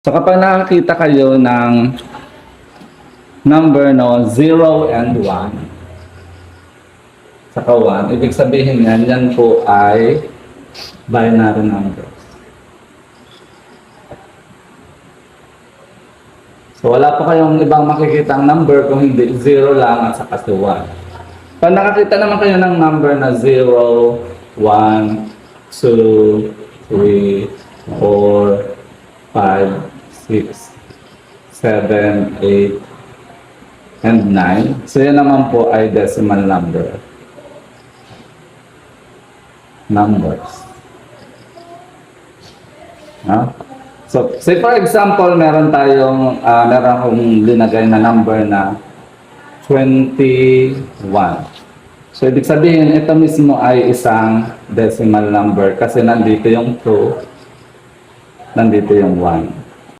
So kapag nakakita kayo ng number no 0 and 1, saka 1, ibig sabihin yan po ay binary numbers. So wala po kayong ibang makikitang number kung hindi 0 lang at saka 1. Pag nakakita naman kayo ng number na 0, 1, 2, 3, 4, 5, 6, 7, 8, and 9. So yan naman po ay decimal numbers. No? So, say for example, meron akong linagay na number na 21. So, ibig sabihin, ito mismo ay isang decimal number kasi nandito yung 2, nandito yung 1.